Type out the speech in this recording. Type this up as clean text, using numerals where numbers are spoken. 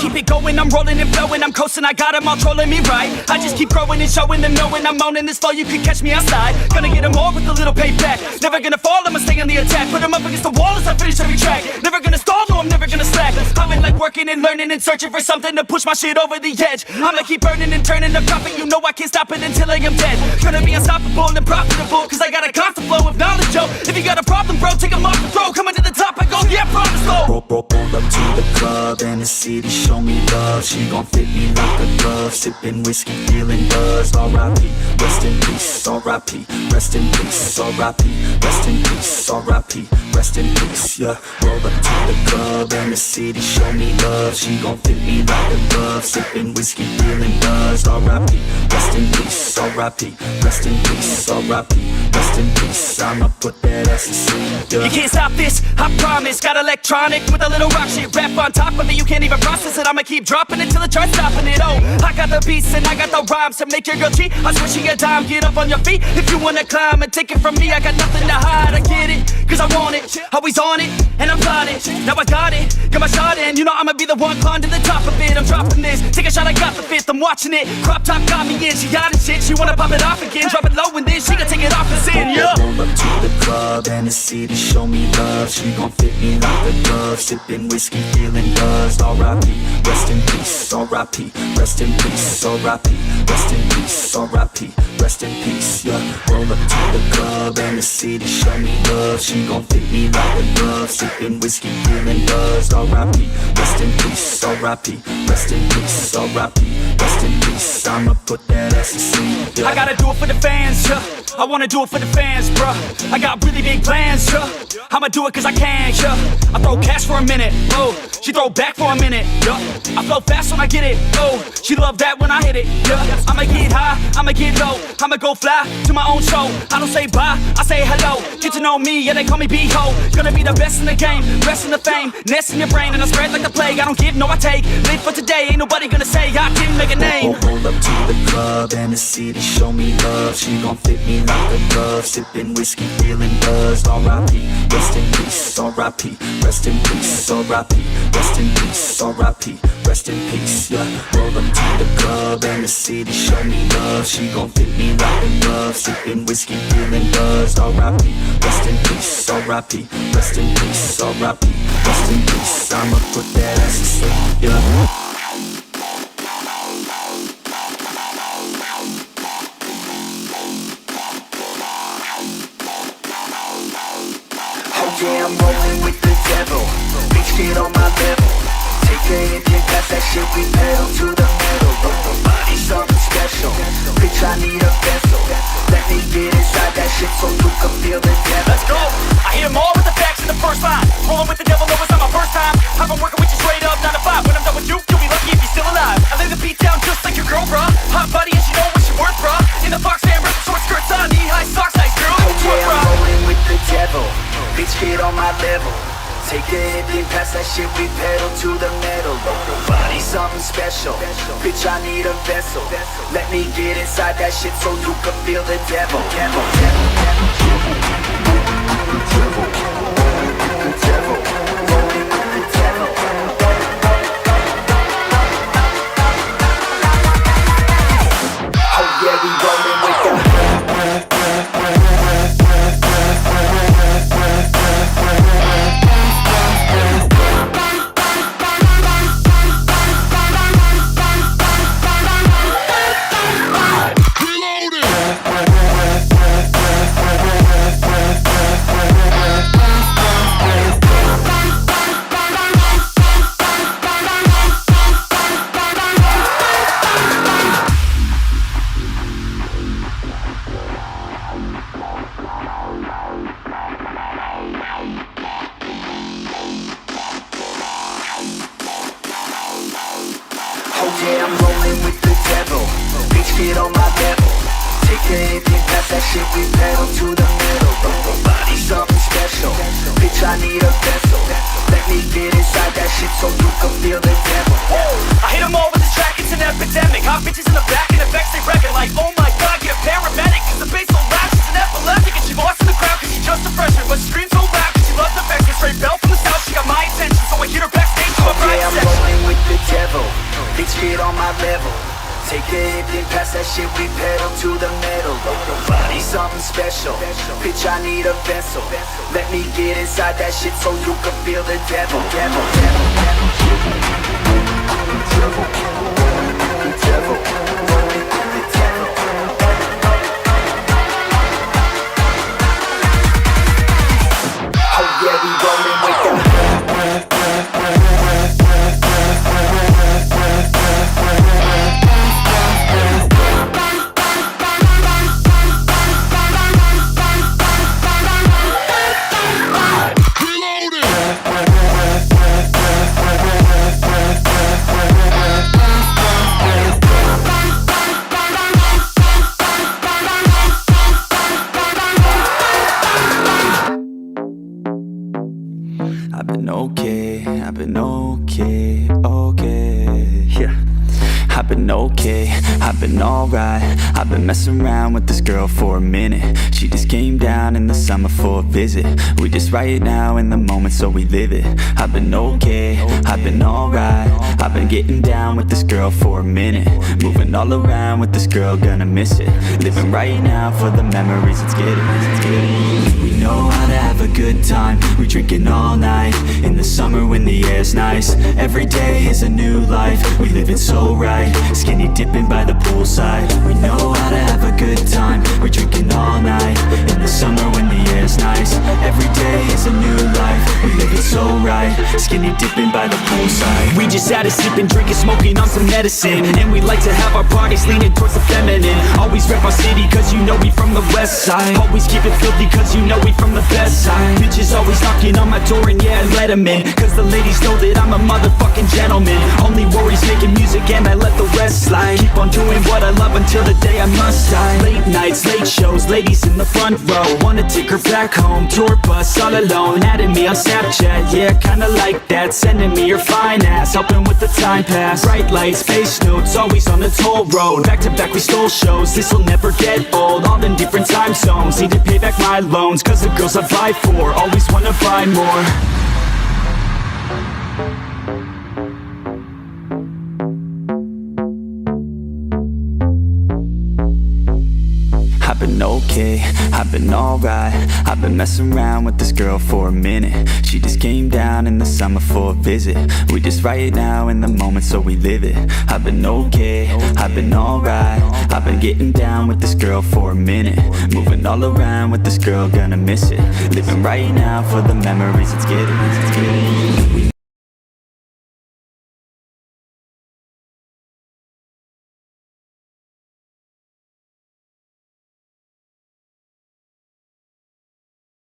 keep it going, I'm rolling and flowing, I'm coasting, I got them all trolling me right. I just keep growing and showing them, knowing I'm owning this flow, you can catch me outside. Gonna get them all with a little payback. Never gonna fall, I'ma stay on the attack. Put them up against the wall as I finish every track. Never gonna stall, no, I'm never gonna slack. I've been like working and learning and searching for something to push my shit over the edge. I'ma keep burning and turning the profit, you know I can't stop it until I am dead. Gonna be unstoppable and profitable, cause I got a constant flow of knowledge, yo. If you got a problem, bro, take them off the throw. Coming to the top, I go, yeah, promise, go. Roll up to the club and the city show me love. She gon' fit me like a glove. Sipping whiskey, feeling buzzed. R.I.P. Rest in peace. R.I.P. Rest in peace. R.I.P. Rest in peace. R.I.P. Rest in peace. Yeah. Roll up to the club and the city show me love. She gon' fit me like a glove. Sipping whiskey, feeling buzzed. R.I.P. Rest in peace. R.I.P. Rest in peace. R.I.P. Rest in peace. I'ma put that ass to sleep. Yeah. You can't stop this, I promise. Got electronic with a little rock shit. Rap on top of it, you can't even process it. I'ma keep dropping it till it starts stopping it. Oh, I got the beats and I got the rhymes to make your girl cheat. I swear she a dime, get up on your feet if you wanna climb and take it from me. I got nothing to hide, I get it, cause I want it. Always on it, and I'm plotting. Now I got it, got my shot in. You know I'ma be the one climbing to the top of it. I'm dropping this, take a shot, I got the fifth. I'm watching it, crop top got me in. She got it shit, she wanna pop it off again. Drop it low and then she gon' take it off and sin, yeah. Roll up to the club and the city show me love. She gon' fit me like a glove. Sipping whiskey, feeling buzzed. R.I.P. Rest in peace. R.I.P. Rest in peace. R.I.P. Rest in peace. R.I.P. Rest in peace. Yeah. Roll up to the club and the city show me love. She gon' fit me like a glove. Sipping whiskey, feeling buzzed. R.I.P. Rest in peace. R.I.P. Rest in peace. R.I.P. Rest in peace. I'ma put that ass to sleep. Yeah. I gotta do it for the fans, yeah. I wanna do it for the fans, bruh. I got really big plans, yeah. I'ma do it cause I can, yeah. I throw cash for a minute, oh. She throw back for a minute, yeah. I flow fast when I get it, oh. She love that when I hit it, yeah. I'ma get high, I'ma get low. I'ma go fly to my own show. I don't say bye, I say hello. Get to know me, yeah, they call me B-Ho. Gonna be the best in the game, rest in the fame. Nest in your brain and I spread like the plague. I don't give, no I take. Live for today, ain't nobody gonna say I didn't make a name. Roll up to the club and the city show me love. She gon' fit me like a glove. Sipping whiskey, feeling buzzed. R.I.P. Rest in peace. R.I.P. Rest in peace. R.I.P. Rest in peace. R.I.P. Rest in peace. Yeah. Roll up to the club and the city show me love. She gon' fit me like a glove. Sipping whiskey, feeling buzzed. R.I.P. Rest in peace. R.I.P. Rest in peace. R.I.P. Rest in peace. I'ma put that ass to sleep. Yeah. Yeah, I'm rolling with the devil. Bitch, get on my level. Take a hit, then pass that shit, we pedal to the metal. Body something special. Bitch, I need a vessel. Let me get inside that shit so you can feel the devil. Let's go! I hit them all with the facts in the first line. Rolling with the devil, no, it's not my first time. I've been working with you straight up, 9 to 5. When I'm done with you, you'll be lucky if you're still alive. I lay the beat down just like your girl, bruh. Hot body and she know what she worth, bruh. In the box, fan, with short skirts on, knee-high socks, nice girl. Yeah, I'm rolling with the devil. Bitch, get on my level. Take a hit, then pass that shit, we pedal to the metal. Body something special. Bitch, I need a vessel. Let me get inside that shit so you can feel the devil. Devil, devil, devil, devil, devil, devil, rolling with the devil. Oh yeah, we rolling with the yeah, I'm rolling with the devil. Bitch, get on my level. Take a hit, then pass that shit, we pedal to the middle. Body something special. Bitch, I need a vessel. Let me get inside that shit so you can feel the devil. I hit them all with this track, it's an epidemic. Hot bitches in the back and the vex, they reckon like, oh my god, get a paramedic. Cause the bass so loud, she's an epileptic. And she lost in the crowd cause she's just a freshman. But she screams so loud cause she loves the vex. Straight bell from the south, she got my attention. So I hit her backstage to my private yeah, I'm section. rolling with the devil. on my level. Take a hit, then pass that shit, we pedal to the metal. Body something special, bitch I need a vessel. Let me get inside that shit so you can feel the devil. Devil, devil, devil, devil, devil, rolling with the devil. Oh yeah, we rolling with the I've been okay, yeah. I've been okay, I've been alright. I've been messing around with this girl for a minute. She just came down in the summer for a visit. We just right now in the moment, so we live it. I've been okay, I've been alright. I've been getting down with this girl for a minute. Moving all around with this girl, gonna miss it. Living right now for the memories, let's get it. We know how to have a good time. We drinking all night in the summer when the air's nice. Every day is a new life, we live it so right. Skinny dipping by the poolside. We know how to have a good time. We're drinking all night in the summer when the air's nice. Every day is a new life, we live it so right. Skinny dipping by the poolside. We just out of sleeping, drinking, smoking on some medicine. And we like to have our bodies leaning towards the feminine. Always rep our city cause you know we from the west side. Always keep it filthy cause you know we from the best side. Bitches always knocking on my door and yeah, let them in. Cause the ladies know that I'm a motherfucking gentleman. Only worries making music and I let the rest slide. Keep on doing what I love until the day I must die. Late nights, late shows, ladies in the front row. Wanna take her back home, tour bus all alone. Adding me on Snapchat, yeah, kinda like that. Sending me your fine ass, helping with the time pass. Bright lights, face notes, always on the toll road. Back to back we stole shows, this'll never get old. All in different time zones, need to pay back my loans. Cause the girls I buy for, always wanna buy more. I've been okay, I've been alright. I've been messing around with this girl for a minute. She just came down in the summer for a visit. We just right now in the moment, so we live it. I've been okay, I've been alright. I've been getting down with this girl for a minute. Moving all around with this girl, gonna miss it. Living right now for the memories, let's get it.